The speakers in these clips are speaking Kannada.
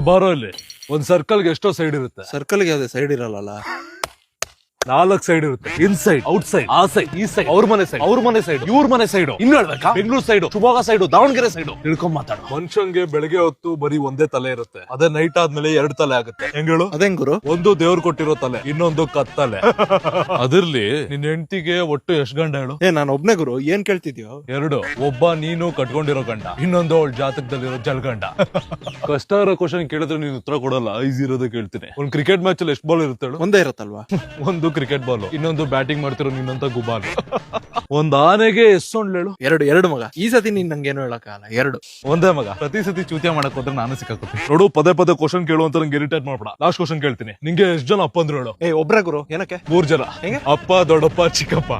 ಬಾರೋ ಇಲ್ಲಿ ಒಂದ್ ಸರ್ಕಲ್ಗೆ ಎಷ್ಟೋ ಸೈಡ್ ಇರುತ್ತೆ. ಸರ್ಕಲ್ಗೆ ಯಾವ್ದೇ ಸೈಡ್ ಇರಲ್ಲ. 4 ಸೈಡ್ ಇರುತ್ತೆ. ಇನ್ಸೈಡ್, ಔಟ್ ಸೈಡ್, ಆ ಸೈಡ್, ಈ ಸೈಡ್, ಅವ್ರ ಮನೆ ಸೈಡ್, ಅವ್ರ ಮನೆ ಸೈಡ್, ಇವ್ರ ಮನೆ ಸೈಡ್, ಇನ್ನು ಹೇಳ್ಬೇಕಾ Bengaluru side, Shivamogga side, Davanagere side ತಿಳ್ಕೊಂಡ್ ಮಾತಾಡ. ಮನುಷ್ಯಂಗೆ ಬೆಳಗ್ಗೆ ಹೊತ್ತು ಬರೀ ಒಂದೇ ತಲೆ ಇರುತ್ತೆ, ಅದೇ ನೈಟ್ ಆದ್ಮೇಲೆ 2 ತಲೆ ಆಗುತ್ತೆ. ಹೆಂಗೇಳು? ಅದೇಂಗ್ ಗುರು? ಒಂದು ದೇವ್ರು ಕೊಟ್ಟಿರೋ ತಲೆ, ಇನ್ನೊಂದು ಕತ್ತಲೆ. ಅದಿರ್ಲಿ, ನಿನ್ ಹೆಂಡತಿಗೆ ಒಟ್ಟು ಎಷ್ಟ್ ಗಂಡ ಹೇಳು? ನಾನು ಒಬ್ನೇ ಗುರು, ಏನ್ ಕೇಳ್ತಿದ್ಯೋ? 2. ಒಬ್ಬ ನೀನು ಕಟ್ಕೊಂಡಿರೋ ಗಂಡ, ಇನ್ನೊಂದು ಅವಳ ಜಾತಕದಲ್ಲಿರೋ ಜಲ್ಗಂಡ. ಕಷ್ಟ ಇರೋ ಕ್ವಶನ್ ಕೇಳಿದ್ರೆ ನೀನು ಉತ್ತರ ಕೊಡಲ್ಲ, ಈಸಿ ಇರೋದೇ ಕೇಳ್ತೀನಿ. ಒಂದ್ ಕ್ರಿಕೆಟ್ ಮ್ಯಾಚ್ ಅಲ್ಲಿ ಎಷ್ಟು ಬಾಲ್ ಇರುತ್ತೆ ಹೇಳು? ಒಂದೇ ಇರತ್ತಲ್ವಾ? ಒಂದು ಕ್ರಿಕೆಟ್ ಬಾಲ್, ಇನ್ನೊಂದು ಬ್ಯಾಟಿಂಗ್ ಮಾಡ್ತಿರೋ ನಿನ್ನಂತ ಗುಬಾಲ್. ಒಂದ್ ಆನೆಗೆ ಎಷ್ಟು ಹೇಳು? 2 ಮಗ. ಈ ಸತಿ ನೀನ್ ನಂಗೇನು ಹೇಳಕ್ಕಾಗಲ್ಲ. 2 ಒಂದೇ ಮಗ. ಪ್ರತಿ ಸತಿ ಚೂತಿಯ ಮಾಡಕ್ ಹೋದ್ರೆ ನಾನು ಸಿಕ್ಕಾಕೋತೀನಿ ನೋಡು. ಪದೇ ಕ್ವಶನ್ ಕೇಳುವಂತ ನಂಗೆ ಇರಿಟೇಟ್ ಮಾಡ್ಬೇಡ. ಲಾಸ್ಟ್ ಕ್ವಶನ್ ಕೇಳ್ತೀನಿ. ನಿಂಗೆ ಎಷ್ಟು ಜನ ಅಪ್ಪ ಅಂದ್ರು ಹೇಳು? ಒಬ್ರ ಗುರು. ಏನಕ್ಕೆ? 3 ಜನ. ಅಪ್ಪ, ದೊಡ್ಡಪ್ಪ, ಚಿಕ್ಕಪ್ಪ.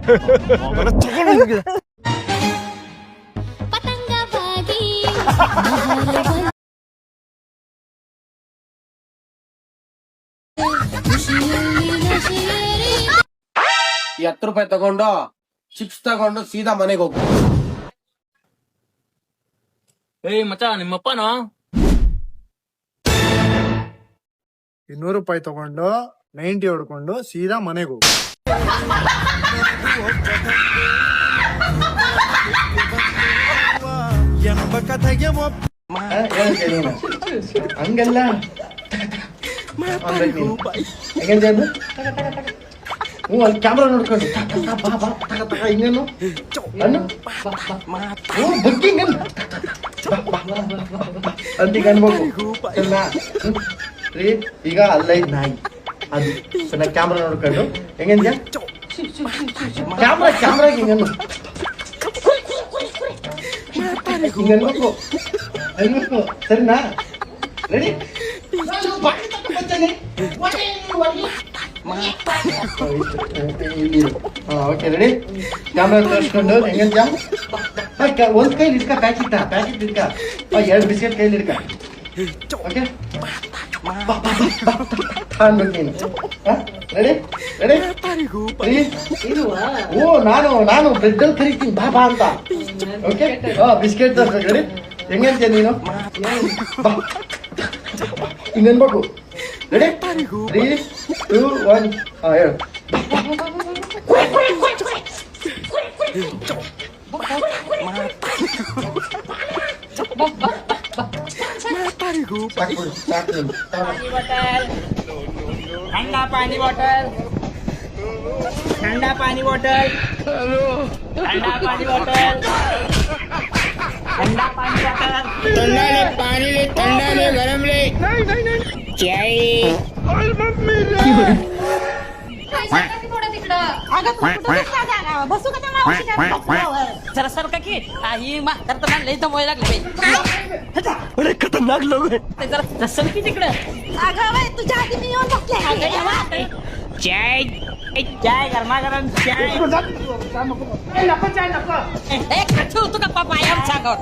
₹70 ತಗೊಂಡು ಚಿಪ್ಸ್ ತಗೊಂಡು ಸೀದಾ ಮನೆಗೆ ಹೋಗು. ಮಚ್ಚ ನಿಮ್ಮಪ್ಪನೋ ₹200 ತಗೊಂಡು 90 ಹೊಡ್ಕೊಂಡು ಸೀದಾ ಮನೆಗೆ ಹೋಗು. ಹಂಗಲ್ಲ ಅಲ್ಲಿ ಕ್ಯಾಮ್ರಾ ನೋಡ್ಕೊಂಡು ಇನ್ನೇನು ಬುಕ್ಕಿಂಗ್ ಅಂತೀಗ ಅನ್ಬೇಕು. ಈಗ ಅಲ್ಲೈದ್ ನಾಯಿ ಅದು ಕ್ಯಾಮ್ರಾ ನೋಡ್ಕೊಂಡು ಹೆಂಗಂದ್ಯಾ? ಕ್ಯಾಮ್ರಾ ಹಿಂಗನ್ನು ಹಿಂಗನ್ಬೇಕು ಅನ್ಬೇಕು. ಸರಿನಾ? ರೆಡಿ? Okay ready? ಕ್ಯಾಮ್ರಾ ತೋರಿಸ್ಕೊಂಡು ಹೆಂಗಂತ ಒಂದ್ ಕೈಲಿ ಇಡ್ಕ ಪ್ಯಾಕೆಟ್ ಇಡ್ಕ 2 ಬಿಸ್ಕೆಟ್ ಕೈಲಿ ಇಡ್ಕ. ಓಕೆ ಅನ್ಬೇಕು ನೀನು. ರೆಡಿ? ಓ ನಾನು ಬ್ರೆಡ್ ಅಲ್ಲಿ ಕರಿತೀನಿ ಬಾ ಅಂತ. ಓಕೆ ಬಿಸ್ಕೆಟ್ ತೋರಿಸ್ಬೇಕು. ರೆಡಿ? ಹೆಂಗಂತ ನೀನು ಹಿಂಗನ್ಬೇಕು. ರೆಡಿ? 3, 2, 1 ಹೇಳು. ठंडा पानी बॉटल ठंडा पानी बॉटल ठंडा पानी बॉटल ठंडा पानी बॉटल ठंडा ले पानी ले ठंडा ले गरम ले चाय जरा सर का की ही म्हातार तर लई दमवायला लागले बाई. खतरनाक लोक जरा सर की तिकडे तुझ्या आधी मी येऊन बसले. चाय चाय गरमागरम चाय नको चाय नको. ठेव तू का पापा आम सांगो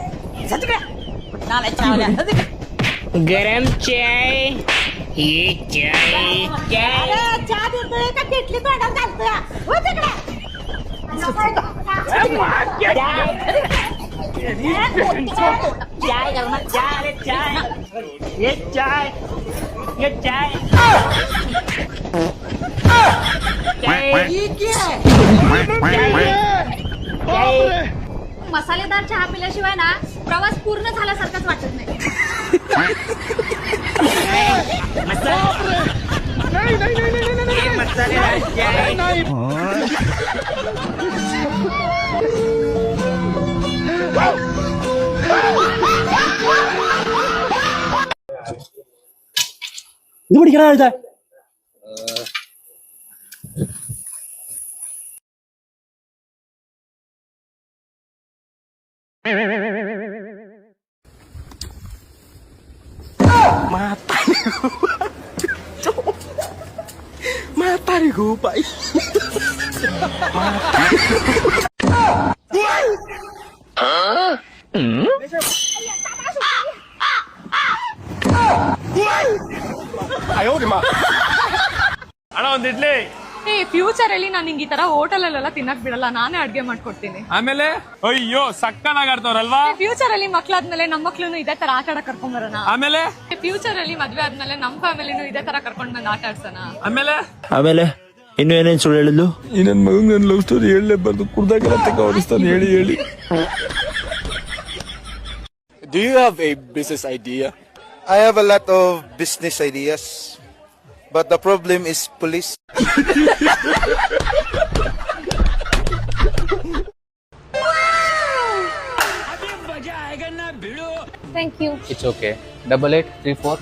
नाला चावल्या गरम चाय ये चाय चाय चहा देतोय का पेटली तोंडात घालतोय हो तिकडे. चाय गरमा चाय चाय ये चाय ये चाय मसालेदार चहा पिल्याशिवाय ना प्रवास पूर्ण झाल्यासारखाच वाटत नाही. ഇത് പിടിക്കണ എഴുതാ Matarigo, pai. ಅಣ್ಣ ಒಂದ್ ಇಡ್ಲಿ. ಏ ಫ್ಯೂಚರ್ ಅಲ್ಲಿ ನಾನು ನಿಂಗೆ ಈ ತರ ಹೋಟೆಲ್ ಅಲ್ಲೆಲ್ಲ ತಿನ್ನಕ್ ಬಿಡಲ್ಲ, ನಾನೇ ಅಡ್ಗೆ ಮಾಡ್ಕೊಡ್ತೀನಿ. ಆಮೇಲೆ ಅಯ್ಯೋ ಸಕ್ಕನಾಗ್ ಆಡ್ತಾವ್ರಲ್ವಾ. ಫ್ಯೂಚರ್ ಅಲ್ಲಿ ಮಕ್ಳಾದ್ಮೇಲೆ ನಮ್ಮ ಮಕ್ಳು ಇದೇ ತರ ಆಟ ಆಡಕ್ ಕರ್ಕೊಂಡ್ ಬರೋಣ. ಆಮೇಲೆ ಫ್ಯೂಚರ್ ಅಲ್ಲಿ ಮದ್ವೆ ಆದ್ಮೇಲೆ ನಮ್ ಫ್ಯಾಮಿಲಿನೂ ಇದೇ ತರ ಕರ್ಕೊಂಡ್ ಬಂದ್ ಆಟ ಆಡ್ಸೋಣ. ಆಮೇಲೆ ಇನ್ನು ಏನೇನ್ ಸುಳ್ಳು ಹೇಳಿದ್ಲು? ಈ ನನ್ ಮಗನ್ ನನ್ ಲವ್ ಸ್ಟೋರಿ ಹೇಳಲೇಬಾರ್ದು, ಕುಡ್ದಾಗೆಲ್ಲ ತಗೊಳಿಸ್ತಾನೆ ಹೇಳಿ ಹೇಳಿ. Do you have a business idea? I have a lot of business ideas, but the problem is police. Thank you. It's okay. 8834.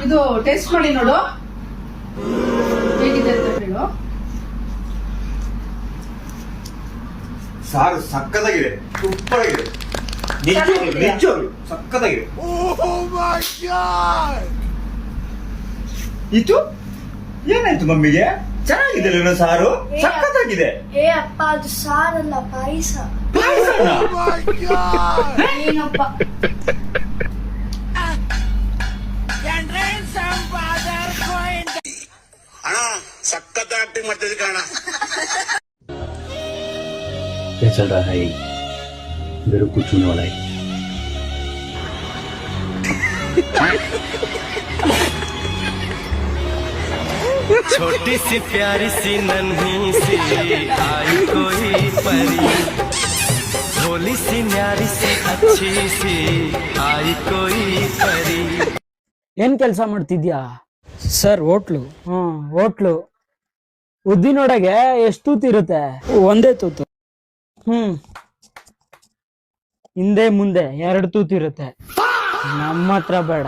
ಇದು ಟೇಸ್ಟ್ ಮಾಡಿ ನೋಡು ಹೇಗಿದೆ ಅಂತ ಹೇಳು. ಸಾರು ಸಕ್ಕತ್ತಾಗಿದೆ, ಸೂಪರ್ ಆಗಿದೆ, ನಿಜವಾಗ್ಲೂ ಸಕ್ಕತ್ತಾಗಿದೆ. ಇದು ಏನಾಯ್ತು ಮಮ್ಮಿಗೆ? ಚೆನ್ನಾಗಿದೆ ಸಾರು, ಸಕ್ಕತ್ತಾಗಿದೆ. ಏ ಅಪ್ಪ ಅದು ಸಾರಲ್ಲ, ಪಾಯಸ. ಏನಪ್ಪ ಅಣ್ಣ ಸಕ್ಕತ್ತ ಆಕ್ಟಿಂಗ್ ಮಾಡ್ತಿದ್ದೆ ಕಣ. क्या चल रहा है? मेरे कुछ होने वाला है. छोटी सी प्यारी सी नन्ही सी आई कोई परी, भोली सी न्यारी सी अच्छी सी आई कोई परी. ಏನ್ ಕೆಲಸ ಮಾಡ್ತಿದ್ಯಾ? Sir hotel. ಹೋಟ್ಲು. ಉದ್ದಿನೊಳಗೆ ಎಷ್ಟು ತೂತು ಇರುತ್ತೆ? ಒಂದೇ ತೂತು. ಹಿಂದೆ ಮುಂದೆ 2 ತೂತು ಇರುತ್ತೆ. ನಮ್ಮ ಹತ್ರ ಬೇಡ.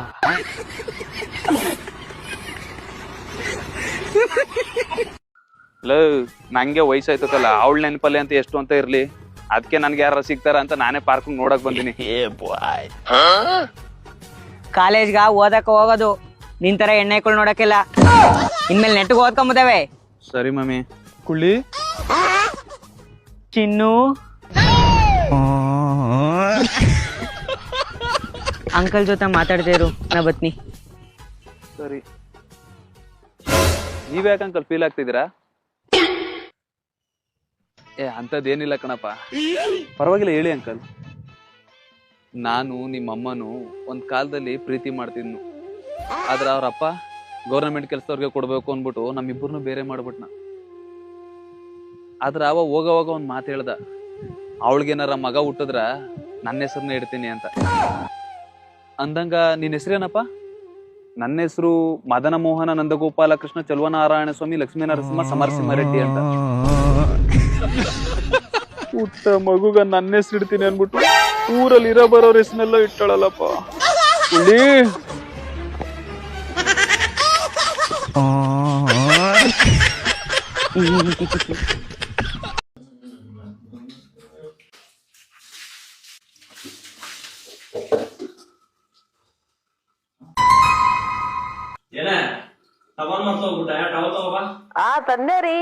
ನಂಗೆ ವಯಸ್ಸಾಯ್ತಲ್ಲ, ಅವಳ ನೆನಪಲ್ಲಿ ಅಂತ ಎಷ್ಟು ಅಂತ ಇರ್ಲಿ, ಅದಕ್ಕೆ ನನ್ಗೆ ಯಾರ ಸಿಗ್ತಾರ ಅಂತ ನಾನೇ ಪಾರ್ಕ್ ನೋಡಕ್ ಬಂದಿನಿ. ಕಾಲೇಜ್ಗ ಓದಕ್ ಹೋಗೋದು, ನಿನ್ ತರ ಎಣ್ಣೆಗಳು ನೋಡಕ್ಕಿಲ್ಲ. ಇನ್ಮೇಲೆ ನೆಟ್ಗೆ ಓದ್ಕೊಂಬುದವೆ. ಸರಿ ಮಮ್ಮಿ. ಕುಳ್ಳಿ ಚಿನ್ನು ಅಂಕಲ್ ಜೊತೆ ಮಾತಾಡ್ತಾ ಇರು, ನಾ ಬತ್ನಿ. ಸರಿ. ನೀವ್ಯಾಕ ಅಂಕಲ್ ಫೀಲ್ ಆಗ್ತಿದ್ದೀರಾ? ಅಂತದೇನಿಲ್ಲ ಕಣಪ್ಪ, ಪರವಾಗಿಲ್ಲ ಹೇಳಿ ಅಂಕಲ್. ನಾನು ನಿಮ್ಮಮ್ಮನು ಒಂದ್ ಕಾಲದಲ್ಲಿ ಪ್ರೀತಿ ಮಾಡ್ತಿದ್ನು, ಆದ್ರೆ ಅವ್ರಪ್ಪ ಗೌರ್ಮೆಂಟ್ ಕೆಲ್ಸದವ್ರಿಗೆ ಕೊಡ್ಬೇಕು ಅಂದ್ಬಿಟ್ಟು ನಮ್ಮಿಬ್ಬರನ್ನು ಬೇರೆ ಮಾಡ್ಬಿಟ್ನ. ಆದ್ರ ಅವ ಹೋಗವಾಗ ಒಂದ್ ಮಾತು ಹೇಳ್ದ, ಅವಳಿಗೇನಾರ ಮಗ ಹುಟ್ಟಿದ್ರ ನನ್ನ ಹೆಸರನ್ನ ಇಡ್ತೀನಿ ಅಂತ. ಅಂದಂಗ ನಿನ್ ಹೆಸರೇನಪ್ಪ? ನನ್ನ ಹೆಸರು ಮದನ ಮೋಹನ ನಂದಗೋಪಾಲ ಕೃಷ್ಣ ಚಲುವನಾರಾಯಣ ಸ್ವಾಮಿ ಲಕ್ಷ್ಮೀ ನರಸಿಂಹ ಸಮರಸಿಂಹ ರೆಡ್ಡಿ ಅಂತ. ಹುಟ್ಟ ಮಗುಗ ನನ್ನ ಹೆಸರು ಇಡ್ತೀನಿ ಅನ್ಬಿಟ್ಟು ಊರಲ್ಲಿ ಇರೋ ಬರೋರ್ ಹೆಸರನ್ನೆಲ್ಲ ಇಟ್ಟಾಳಲ್ಲಪ್ಪ. ತಂದೆ ರೀ.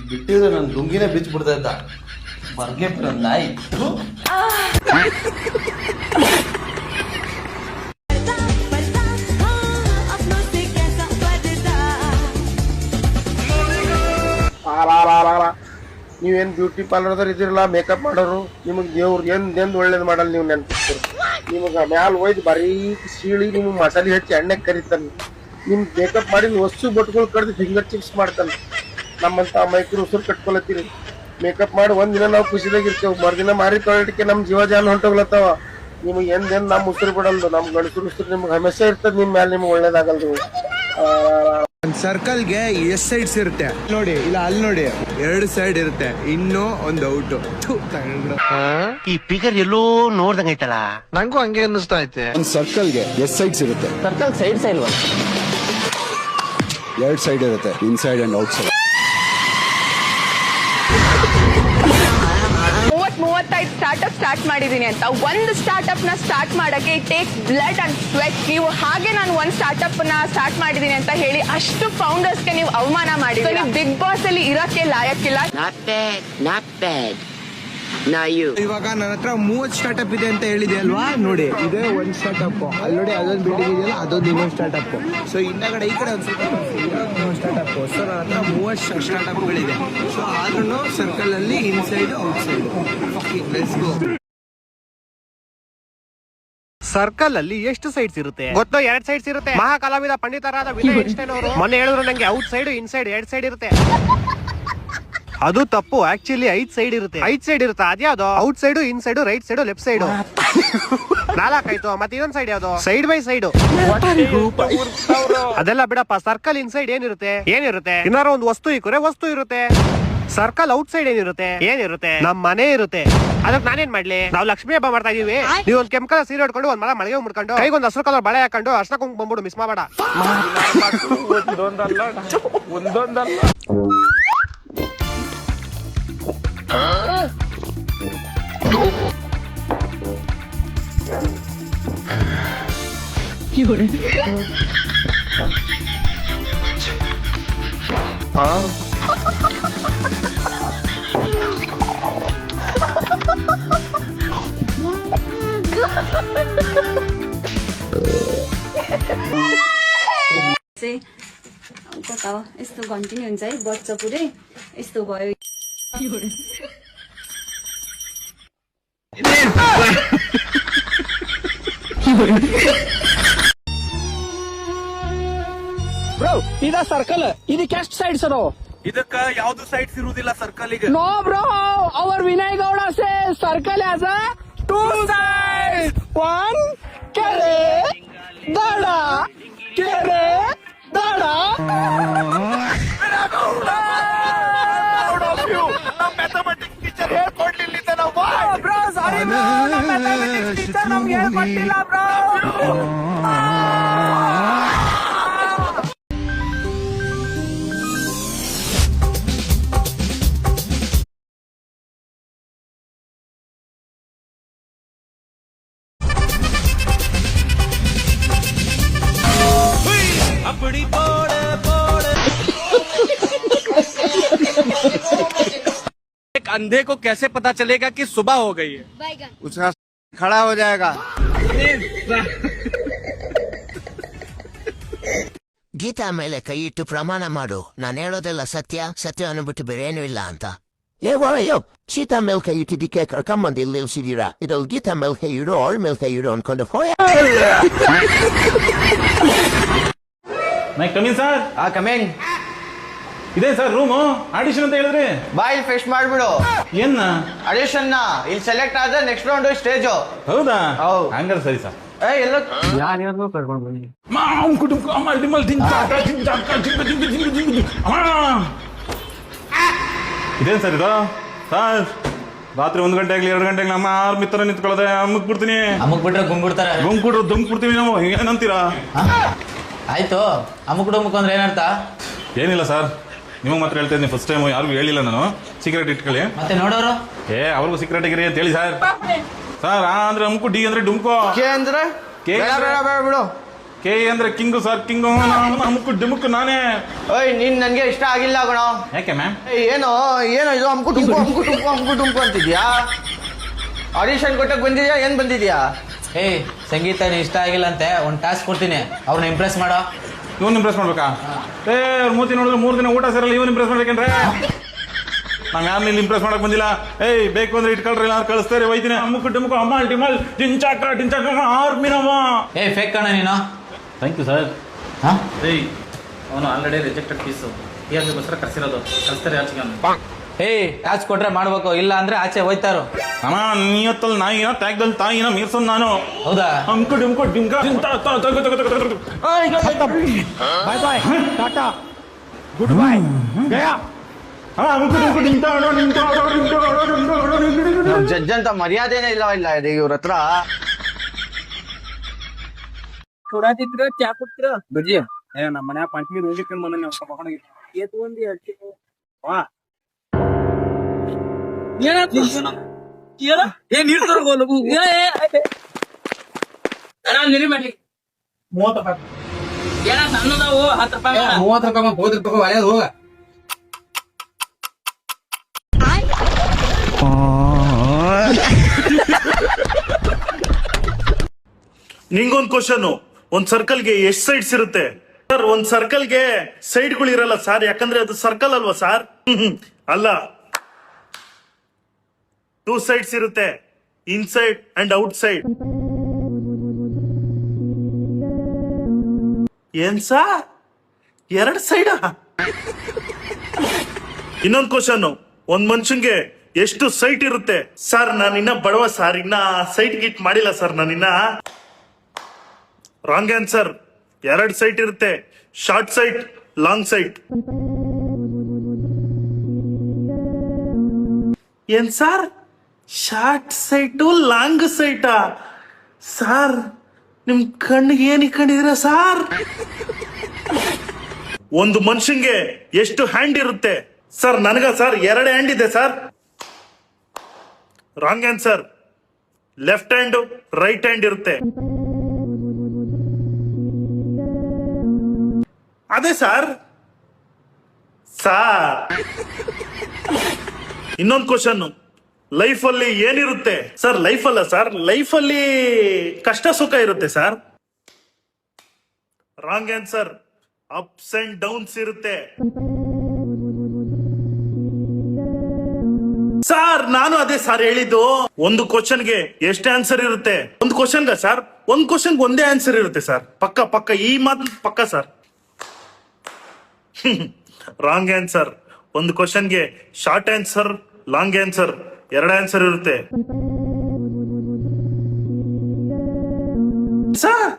ಬಿಟ್ಟಿದ್ರೆ ನನ್ ದುಂಗಿನೇ ಬಿಚ್ಚ ಬಿಡ್ತಾ ಇದ್ದ, ಬರ್ಗೆ ಬಿಡ ನಾಯಿ. ನೀವೇನ್ ಬ್ಯೂಟಿ ಪಾರ್ಲರ್ದವ್ರು ಇದಿರಲ್ಲ, ಮೇಕಪ್ ಮಾಡೋರು, ನಿಮಗ್ ದೇವ್ರು ಎಂದ್ ಒಳ್ಳೇದ್ ಮಾಡಲ್ಲ. ನೀವು ನೆನ್ಪಿಸ್ತೀರಿ, ನಿಮಗ ಮ್ಯಾಲ ಒಯ್ದು ಬರೀ ಸೀಳಿ ನಿಮ್ಗೆ ಮಸಾಲೆ ಹಚ್ಚಿ ಎಣ್ಣೆ ಕರಿತಾನೆ. ನಿಮ್ ಮೇಕಪ್ ಮಾಡಿ ವಸ್ತು ಬಟ್ಗಳು ಕಡ್ದು ಫಿಂಗರ್ ಚಿಪ್ಸ್ ಮಾಡ್ತಾನೆ. ನಮ್ಮಂತ ಅಮಾಯಕರು ಉಸಿರು ಕಟ್ಕೊಳತ್ತೀರಿ. ಮೇಕಪ್ ಮಾಡಿ ಒಂದಿನ ನಾವು ಖುಷಿದಾಗಿರ್ತೇವೆ, ಮರ್ದಿನ ಮಾರಿ ತೊಗೊಳ್ಳಿಕ್ಕೆ ನಮ್ ಜೀವ ಜಾನ ಹೊಂಟೋಗ್ಲತ್ತವ. ನಿಮ್ಗೆ ಎಂದ್ ನಮ್ ಉಸಿರು ಬಿಡಲ್ದು, ನಮ್ ಗಂಡಸರು ಉಸಿರು ನಿಮ್ಗೆ ಹಮೇಶಾ ಇರ್ತದ. ನಿಮ್ ಮ್ಯಾಲ ನಿಮ್ಗೆ ಒಳ್ಳೇದಾಗಲ್ದು. ಸರ್ಕಲ್ಗೆ ಎಷ್ಟು ಸೈಡ್ಸ್ ಇರುತ್ತೆ ನೋಡಿ, ಇಲ್ಲ ಅಲ್ಲಿ ನೋಡಿ. 2 ಸೈಡ್ ಇರುತ್ತೆ, ಇನ್ನೂ ಒಂದು ಔಟ್. ಈ ಫಿಗರ್ ಎಲ್ಲೋ ನೋಡ್ದಂಗೈತಲ್ಲ. ನಂಗೂ ಹಂಗೆ ಅನ್ನಿಸ್ತಾ ಐತೆ. ಒಂದು ಸರ್ಕಲ್ಗೆ ಎಷ್ಟು ಸೈಡ್ಸ್ ಇರುತ್ತೆ? ಸರ್ಕಲ್ ಸೈಡ್ಸ್ ಇಲ್ವಾ? 2 ಸೈಡ್ ಇರುತ್ತೆ, inside and out side. 35 startup start ಮಾಡಿದೀನಿ ಅಂತ. ಒಂದು ಸ್ಟಾರ್ಟ್ಅಪ್ ನ ಸ್ಟಾರ್ಟ್ ಮಾಡಕ್ಕೆ it takes blood and sweat. ನೀವು ಹಾಗೆ ನಾನು ಒಂದು ಸ್ಟಾರ್ಟ್ಅಪ್ ನ ಸ್ಟಾರ್ಟ್ ಮಾಡಿದೀನಿ ಅಂತ ಹೇಳಿ ಅಷ್ಟು ಫೌಂಡರ್ಸ್ಗೆ ನೀವು ಅವಮಾನ ಮಾಡಿದ್ರೆ ನೀವು ಬಿಗ್ ಬಾಸ್ ಅಲ್ಲಿ ಇರಕ್ಕೆ ಲಾಯಕ್ಕಿಲ್ಲ. ಇವಾಗ ನನ್ನ ಹತ್ರ 30 ಸ್ಟಾರ್ಟ್ಅಪ್ ಇದೆ ಅಂತ ಹೇಳಿದೆ ಅಲ್ವಾ? ನೋಡಿ, ಇದೇ ಒಂದು ಸ್ಟಾರ್ಟ್ಅಪ್. ಅಲ್ಲಿ ನೋಡಿ ಅದೊಂದು ಬಿಲ್ಡಿಂಗ್ ಇದೆಯಲ್ಲ, ಅದೊಂದು ಇನ್ನೊಂದು ಸ್ಟಾರ್ಟ್ಅಪ್. ಸೊ ಹಿಂದಗಡೆ ಈ ಕಡೆ ಒಂದು ಸ್ಟಾರ್ಟ್ಅಪ್. ಸೊ ನನ್ನ ಹತ್ರ 30 ಸ್ಟಾರ್ಟ್ಅಪ್ಗಳಿದೆ. ಸೊ ಆದ್ರೂ ಸರ್ಕಲ್ ಅಲ್ಲಿ inside out side. Let's go. Circle ಅಲ್ಲಿ ಎಷ್ಟು ಸೈಡ್ಸ್ ಇರುತ್ತೆ ಗೊತ್ತೋ? 2 ಸೈಡ್ಸ್ ಇರುತ್ತೆ. ಮಹಾಕಲಾವಿದ ಪಂಡಿತರಾದ ವಿನಯ್ ಐನ್ಸ್ಟೈನ್ ಅವರು ಮೊನ್ನೆ ಹೇಳಿದ್ರು ನಂಗೆ ಔಟ್ ಸೈಡ್ ಇನ್ಸೈಡ್ 2 ಸೈಡ್ ಇರುತ್ತೆ. ಅದು ತಪ್ಪು. ಆಕ್ಚುಲಿ 5 ಸೈಡ್ ಇರುತ್ತೆ. 5 ಸೈಡ್ ಇರುತ್ತೆ. ಅದ್ಯಾವ್ದು? Outside, inside, right side, left side. 4 ಆಯ್ತು. ಮತ್ತೆ ಇನ್ನೊಂದ್ ಸೈಡ್ ಯಾವ್ದು? Side by side. ಅದೆಲ್ಲ ಬಿಡಪ್ಪ. ಸರ್ಕಲ್ ಇನ್ಸೈಡ್ ಏನಿರುತ್ತೆ? ಏನಾರ ಒಂದು ವಸ್ತು ಇಕ್ಕರೆ ವಸ್ತು ಇರುತ್ತೆ. ಸರ್ಕಲ್ ಔಟ್ ಸೈಡ್ ಏನಿರುತ್ತೆ? ನಮ್ ಮನೆ ಇರುತ್ತೆ. ಅದಕ್ಕೆ ನಾನೇನ್ ಮಾಡ್ಲಿ? ನಾವು ಲಕ್ಷ್ಮೀ ಹಬ್ಬ ಮಾಡ್ತಾ ಇದೀವಿ. ನೀವು ಒಂದ್ ಕೆಂಪು ಕಲರ್ ಸೀರೆ ಉಟ್ಕೊಂಡು ಒಂದ್ ಮಳೆಗೆ ಮುಡ್ಕೊಂಡು ಕೈಗೊಂದು ಹಸಿರು ಕಲರ್ ಬಳೆ ಹಾಕೊಂಡು ಅರ್ಶನ ಕುಂಕುಮ ಬಂದ್ಬಿಡು. ಮಿಸ್ ಮಾಡಬೇಡ. ಒಂದೊಂದಲ್ಲ यस्तो कन्टिन्यू हुन्छ है बच्चा पुरै यस्तो भयो. ಬ್ರೋ, ಇದ ಸರ್ಕಲ್. ಇದಕ್ಕೆ ಎಷ್ಟು ಸೈಡ್ಸ್ ಅದಾವ? ಇದಕ್ಕ ಯಾವ್ದು ಸೈಡ್ಸ್ ಇರುವುದಿಲ್ಲ ಸರ್ಕಲ್ ಗೆ. No bro, our Vinay Gowda say circle has a 2 sides. 1 ಕೆರೆ ದಡ, ಕೆರೆ ದಡ. ಮ್ಯಾಥಮೆಟಿಕ್ಸ್ ಟೀಚರ್ ಹೇಳ್ಕೊಡ್ಲಿಲ್ಲ ನಾವು. ಬ್ರೋ ಸಾರಿ ಬ್ರೋ, ನಮ್ಮ ಮ್ಯಾಥಮೆಟಿಕ್ಸ್ ಟೀಚರ್ ನಮ್ಗೆ ಹೇಳ್ಕೊಟ್ಟಿಲ್ಲ ಬ್ರೋ. एक अंधे को कैसे पता चलेगा कि सुबह हो गई है? उसका खड़ा हो जाएगा. ಗೀತಾ ಮೇಲೆ ಕೈ ಇಟ್ಟು ಪ್ರಮಾಣ ಮಾಡು. ನಾನು ಹೇಳೋದೆಲ್ಲ ಸತ್ಯ, ಸತ್ಯ ಅನ್ಬಿಟ್ಟು ಬೇರೆ ಏನೂ ಇಲ್ಲ ಅಂತ. ಏವಯ್ಯೋ, ಸೀತಾ ಮೇಲ್ ಕೈ ಇಟ್ಟಿದ್ದಕ್ಕೆ ಕರ್ಕೊಂಬಂದು ಇಲ್ಲಿ ನಿಲ್ಸಿದೀರಾ. ಇದ್ರಲ್ಲಿ ಗೀತಾ ಮೇಲ್ ಕೈ ಇಡು, ಅವಳ ಮೇಲ್ ಕೈ ಇಡು ಅನ್ಕೊಂಡು ಕಮಿಂಗ್ ಸರ್. ಕಮೆಂಟ್ ಇದೆ ಸರ್ ರೂಮು. ಆಡಿಷನ್ ಅಂತ ಹೇಳಿದ್ರಿ. ಬಾಯ್ ಫೆಸ್ಟ್ ಮಾಡ್ಬಿಡು. ಏನ್ನ ಆಡಿಷನ್ ನ ಇಲ್ಲಿ ಸೆಲೆಕ್ಟ್ ಆದ್ರೆ ನೆಕ್ಸ್ಟ್ ರೌಂಡ್ ಸ್ಟೇಜ್. ಹೌದಾ? ಹಂಗಾರೆ ಸರಿ ಸರ್. ಎಲ್ಲ ಯಾರ್ಯಾರಿಗೂ ಕರ್ಕೊಂಡು ಬನ್ನಿ. ಇದೇನ್ ಸರ್ ಇದು? ಸರ್ ರಾತ್ರಿ 1 ಗಂಟೆ ಆಗ್ಲಿ 2 ಗಂಟೆ ಆಗ್ಲಿ ನಮ್ಮ 6 ಮಿತ್ರ ನಿಂತ್ಕೊಳ್ಳೋದೆ. ಅಮ್ಮಕ್ ಬಿಡ್ತೀನಿ. ಅಮ್ಮಕ್ ಬಿಟ್ರೆ ಗುಂಬಿಡ್ತಾರೆ. ಗುಂಬಿಡ್ರು ದುಂಗ್ ಬಿಡ್ತೀವಿ ನಾವು. ಏನಂತೀರಾ? ಆಯ್ತು. ಅಮ್ಮಕ್ ಡುಮ್ಮಕ್ ಅಂದ್ರೆ ಏನರ್ಥ? ಏನಿಲ್ಲ ಸರ್, ನಿಮಗೆ ಮಾತ್ರ ಹೇಳ್ತಾ ಇದ್ದೀನಿ. ಫಸ್ಟ್ ಟೈಮ್ ಯಾರಿಗೂ ಹೇಳಿಲ್ಲ ನಾನು. ಸೀಕ್ರೆಟ್ ಇಟ್ಕೊಳ್ಳಿ. ಮತ್ತೆ ನೋಡೋರು ಅವ್ರಿಗೂ ಸೀಕ್ರೆಟ್ ಆಗಿರಿ ಅಂತ ಹೇಳಿ ಸರ್. ಸರ್ ಆ ಅಂದ್ರೆ ಅಮ್ಕು, ಡಿ ಅಂದ್ರೆ ಡುಮ್ಕೋ, ಕೆ ಅಂದ್ರೆ ಬಿಡು. ಕೆ ಅಂದ್ರೆ ಕಿಂಗು ಸರ್. ಕಿಂಗು ಅಮ್ಕು ಡುಮ್ಕು ನಾನೇ. ಓಯ್ ನೀನ್ ನನ್ಗೆ ಇಷ್ಟ ಆಗಿಲ್ಲ ಕಣ. ಯಾಕೆ ಮ್ಯಾಮ್? ಏನೋ ಇದು ಅಮ್ಕು ಟುಂಕು ಅಂತಿದ್ಯಾ? ಆಡಿಷನ್ ಕೊಟ್ಟಕ್ ಬಂದಿದ್ಯಾ? ಏನ್ ಬಂದಿದ್ಯಾ? ಸಂಗೀತ ನೀ ಇಷ್ಟ ಆಗಿಲ್ಲ ಅಂತೆ. ಒಂದು ಟಾಸ್ಕ್ ಕೊಡ್ತೀನಿ, ಅವ್ರನ್ನ ಇಂಪ್ರೆಸ್ ಮಾಡೋ. ಇವನ್ ಇಂಪ್ರೆಸ್ ಮಾಡ್ಬೇಕಾ? ಮೂತಿ ನೋಡಿದ್ರೆ 3 ದಿನ ಊಟ ಸೇರಲ್ಲ. ಇವನ್ ಇಂಪ್ರೆಸ್ ಮಾಡ್ಬೇಕೇನ್ರೆ? ನಾವ್ ಯಾರನ್ನ ಇಲ್ಲಿ ಇಂಪ್ರೆಸ್ ಮಾಡಕ್ ಬಂದಿಲ್ಲ. ಬೇಕು ಅಂದ್ರೆ ಇಟ್ಕೊಳ್ರಿ, ನಾನು ಕಳಿಸ್ತಾರೆ. ಒಯ್ತೀನಿ. ಅಮ್ಮಕ್ ಡುಮ್ಕು ಅಮ್ಮಲ್ ಟಿಮಲ್ ಜಿಂಚಾಕ ಟಿಂಚಾಕ ಆರ್ಮಿನಮ್ಮ. ಫೇಕ್ ಕಣ ನೀನು. Thank you sir. ಅವನು ಆಲ್ರೆಡಿ ರಿಜೆಕ್ಟೆಡ್ ಪೀಸು. ಈಗೋಸ್ಕರ ಕರ್ಸಿರೋದು. ಕಳಿಸ್ತಾರೆ ಆಚೆಗೆ. ಟಾಸ್ಕ್ ಕೊಟ್ರೆ ಮಾಡ್ಬೇಕು, ಇಲ್ಲ ಅಂದ್ರೆ ಆಚೆ ಹೋಯ್ತಾರು. ಅಮ್ಮ ನೀಯತ್ತಲ್ಲಿ ನಾಯಿನ, ಟ್ಯಾಗ್ದಲ್ಲಿ ತಾಯಿನ ಮೀರ್ಸೋದು ನಾನು. ಹೌದಾ? ಅಮ್ಕು ಡುಮ್ಕು ಡಿಂಕ ಬಾಯ್ ಬಾಯ್, ಟಾಟಾ, ಗುಡ್ ಬಾಯ್, ಗಯಾ. ಜಡ್ಜ್ ಅಂತ ಮರ್ಯಾದೆನೇ ಇಲ್ಲ ಇವ್ರ ಹತ್ರ. ಬಜ್ಜಿ ನಮ್ಮ ಮನ್ಯಾಗ ಪಂಚಮಿ ಹೋಗಿತ್ತು ಬಂದ ನೀರ್ ತರ್ಗೋಲು ನೀರಿ ಮಾಡಿ 30 ರೂಪಾಯಿ ಏನ ಸಣ್ಣದಾವು 10 ರೂಪಾಯಿ 30 ರೂಪಾಯಿ 30 ರೂಪಾಯಿ ಒಳ್ಳೆದು ಹೋಗ. ನಿಂಗೊಂದ್ ಕ್ವಶನ್, ಒಂದ್ ಸರ್ಕಲ್ಗೆ ಎಷ್ಟ್ ಸೈಡ್ಸ್ ಇರುತ್ತೆ ಸರ್? ಒಂದ್ ಸರ್ಕಲ್ಗೆ ಸೈಡ್ಗಳು ಇರಲ್ಲ ಸರ್, ಯಾಕಂದ್ರೆ ಅದು ಸರ್ಕಲ್ ಅಲ್ವಾ ಸರ್? ಅಲ್ಲ, 2 ಸೈಡ್ಸ್ ಇರುತ್ತೆ, ಇನ್ಸೈಡ್ ಅಂಡ್ ಔಟ್ ಸೈಡ್. ಏನ್ ಸರ್ 2 ಸೈಡ್? ಇನ್ನೊಂದ್ ಕ್ವಶನ್, ಒಂದ್ ಮನುಷ್ಯನ್ಗೆ ಎಷ್ಟು ಸೈಟ್ ಇರುತ್ತೆ ಸರ್? ನಾನಿನ್ನ ಬಡವ ಸರ್, ಇನ್ನ ಸೈಟ್ ಗೀಟ್ ಮಾಡಿಲ್ಲ ಸರ್ ನಾನಿನ್ನ. Wrong answer. 2 ಸೈಟ್ ಇರುತ್ತೆ, ಶಾರ್ಟ್ ಸೈಟ್, ಲಾಂಗ್ ಸೈಟ್. ಏನ್ ಸರ್ ಶಾರ್ಟ್ ಸೈಟು ಲಾಂಗ್ ಸೈಟಾ? ಸರ್ ನಿಮ್ ಕಣ್ಣಿಗೆ ಏನ್ ಇಟ್ಕೊಂಡಿದ್ದೀರ ಸರ್? ಒಂದು ಮನುಷ್ಯಂಗೆ ಎಷ್ಟು ಹ್ಯಾಂಡ್ ಇರುತ್ತೆ ಸರ್? ನನಗ ಸರ್ 2 ಹ್ಯಾಂಡ್ ಇದೆ sir. Wrong answer. Left hand, right hand ಇರುತ್ತೆ. ಅದೇ ಸರ್. ಇನ್ನೊಂದು ಕ್ವಶನ್, ಲೈಫ್ ಅಲ್ಲಿ ಏನಿರುತ್ತೆ ಸರ್? ಲೈಫ್ ಅಲ್ಲ ಸರ್, ಲೈಫ್ ಅಲ್ಲಿ ಕಷ್ಟ ಸುಖ ಇರುತ್ತೆ sir. Wrong answer. Ups and downs ಇರುತ್ತೆ ಸರ್. ನಾನು ಅದೇ ಸರ್ ಹೇಳಿದ್ದು. ಒಂದು ಕ್ವಶನ್ಗೆ ಎಷ್ಟು ಆನ್ಸರ್ ಇರುತ್ತೆ? ಒಂದು ಕ್ವಶನ್ಗ ಸರ್, ಒಂದು ಕ್ವಶನ್ಗೆ ಒಂದೇ ಆನ್ಸರ್ ಇರುತ್ತೆ ಸರ್. ಪಕ್ಕ ಪಕ್ಕ, ಈ ಮಾತು ಪಕ್ಕ ಸರ್. Wrong answer. ಒಂದು ಕ್ವಶನ್ಗೆ short answer, long answer 2 answer ಇರುತ್ತೆ ಸರ್.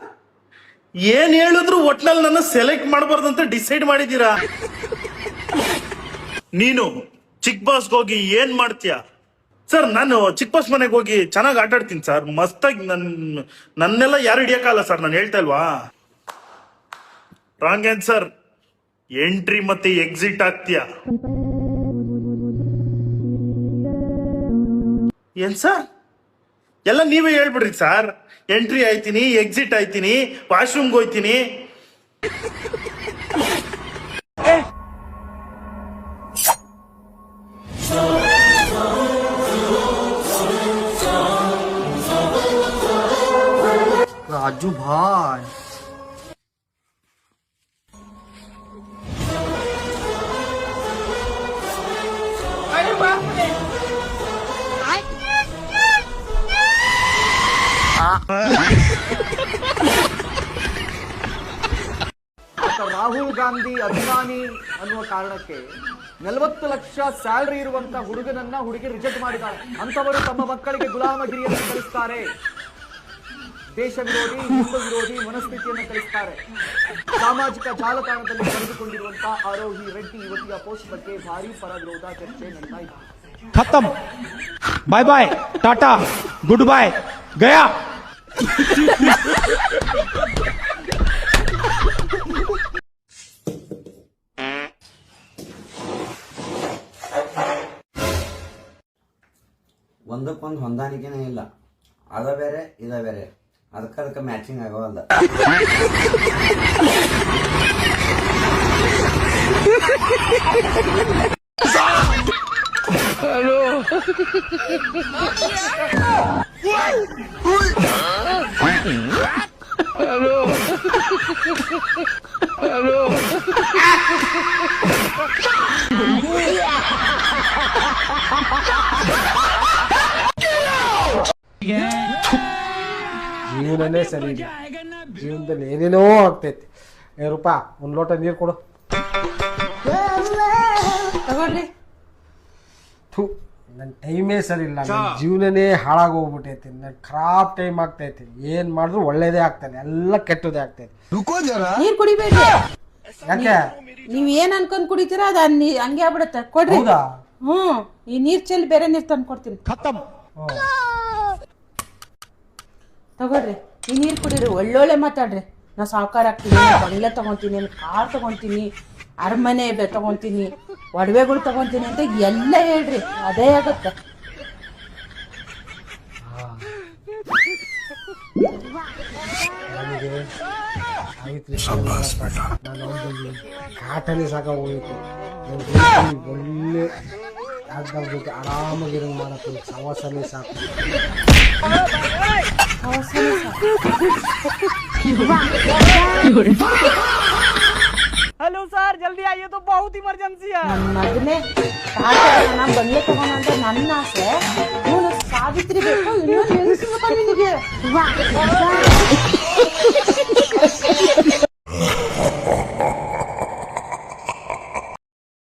ಏನ್ ಹೇಳಿದ್ರು ಒಟ್ನಲ್ಲಿ ನನ್ನ ಸೆಲೆಕ್ಟ್ ಮಾಡಬಾರ್ದು ಅಂತ ಡಿಸೈಡ್ ಮಾಡಿದೀರಾ. ನೀನು ಚಿಕ್ ಬಾಸ್ಗೆ ಹೋಗಿ ಏನ್ ಮಾಡ್ತೀಯ ಸರ್? ನಾನು ಚಿಕ್ ಬಾಸ್ ಮನೆಗೆ ಹೋಗಿ ಚೆನ್ನಾಗಿ ಆಟ ಆಡ್ತೀನಿ ಸರ್, ಮಸ್ತಾಗಿ. ನನ್ನೆಲ್ಲ ಯಾರು ಹಿಡಿಯಕ್ಕಾಗಲ್ಲ ಸರ್, ನಾನು ಹೇಳ್ತಾ ಇಲ್ವಾ? Wrong answer. ಎಂಟ್ರಿ ಮತ್ತೆ ಎಕ್ಸಿಟ್ ಆಗ್ತೀಯ. ಏನ್ ಸರ್ ಎಲ್ಲ ನೀವೇ ಹೇಳ್ಬಿಡ್ರಿ ಸರ್. ಎಂಟ್ರಿ ಆಯ್ತೀನಿ, ಎಕ್ಸಿಟ್ ಆಯ್ತೀನಿ, ವಾಶ್ರೂಮ್ಗೆ ಹೋಯ್ತೀನಿ. राजू भाई ರಾಹುಲ್ ಗಾಂಧಿ ಅಭಿಮಾನಿ ಅನ್ನುವ ಕಾರಣಕ್ಕೆ 40 ಲಕ್ಷ ಸ್ಯಾಲರಿ ಇರುವಂತ ಹುಡುಗನನ್ನ ಹುಡುಗಿ ರಿಜೆಕ್ಟ್ ಮಾಡಿದ್ದಾರೆ. ಅಂತವರು ತಮ್ಮ ಮಕ್ಕಳಿಗೆ ಗುಲಾಮಗಿರಿಯನ್ನು ಕಲಿಸ್ತಾರೆ, ದೇಶ ವಿರೋಧಿ, ಹಿಂದೂ ವಿರೋಧಿ ಮನಸ್ಥಿತಿಯನ್ನು ಕಲಿಸ್ತಾರೆ. ಸಾಮಾಜಿಕ ಜಾಲತಾಣದಲ್ಲಿ ಪಡೆದುಕೊಂಡಿರುವಂತಹ ಆರೋಹಿ ರೆಡ್ಡಿ ಯುವತಿಯ ಪೋಸ್ಟ್ ಬಗ್ಗೆ ಭಾರಿ ಪರ ವಿರೋಧ ಚರ್ಚೆ ನಡೀತಾ ಇದೆ. ಖತಮ್, ಬಾಯ್ ಬಾಯ್, ಟಾಟಾ, ಗುಡ್ ಬಾಯ್, ಗಯಾ. ಒಂದಕ್ಕೊಂದು ಹೊಂದಾಣಿಕೆನೇ ಇಲ್ಲ. ಅದ ಬೇರೆ ಇದ ಬೇರೆ, ಅದಕ್ಕೆ ಮ್ಯಾಚಿಂಗ್ ಆಗೋಲ್ಲ. ಜೀವನನೇ ಸರಿ ಇಲ್ಲ, ಜೀವನದಲ್ಲಿ ಏನೇನೋ ಆಗ್ತೈತಿ. ರೂಪಾ ಒಂದ್ ಲೋಟ ನೀರು ಕೊಡು. ನನ್ನ ಟೈಮೇ ಸರಿ ಇಲ್ಲ, ನನ್ನ ಜೀವನನೇ ಹಾಳಾಗೋಗ್ಬಿಟ್ಟೈತಿ. ನನ್ನ ಖರಾಬ್ ಟೈಮ್ ಆಗ್ತೈತಿ. ಏನ್ ಮಾಡಿದ್ರು ಒಳ್ಳೇದೇ ಆಗ್ತದೆ, ಎಲ್ಲ ಕೆಟ್ಟದೇ ಆಗ್ತೈತಿ. ನೀರ್ ಕುಡಿಬೇಡ್ರಿ. ಯಾಕೆ ನೀವ್ ಏನ್ ಅನ್ಕೊಂಡ್ ಕುಡಿತೀರಾ ಅದ ಹಂಗೆ ಆಗ್ಬಿಡತ್ತೆ ಕೊಡ್ರಿ. ಈ ನೀರ್ ಚೆಲ್ಲಿ ಬೇರೆ ನೀರ್ ತಂದು ಕೊಡ್ತೀನಿ. ತಗೊಳ್ರಿ ಈ ನೀರ್ ಕುಡೀರಿ, ಒಳ್ಳೊಳ್ಳೆ ಮಾತಾಡ್ರಿ. ನಾ ಸಾವುಕಾರ ಆಗ್ತೀನಿ, ಬಂಗ್ಲೆ ತಗೊಂತೀನಿ, ಕಾರ್ ತಗೊಂತೀನಿ, ಅರಮನೆ ತಗೊಂತೀನಿ, ಒಡವೆಗಳು ತಗೊಂತೀನಿ ಅಂತ ಎಲ್ಲ ಹೇಳ್ರಿ, ಅದೇ ಆಗುತ್ತೆ. ಕಾಟನೇ ಸಾಕಾಗೋಯ್ತು. ಒಳ್ಳೆ ಜೊತೆ ಆರಾಮಾಗಿರೋ ಮಾಡಕ್ಕೆ ಸವಾಸನೇ ಸಾಕು. हेलो सर जल्दी आइए तो बहुत इमरजेंसी है. ನನ್ನ ಮಗನೇ ಬಂಗ್ಲೆ ತಗೋಣ ಅಂತ ನನ್ನ ಆಸೆ. ಇವನು ಸಾವಿತ್ರಿ ಬೇಕು, ಇನ್ನೊಂದು ನಿನಗೆ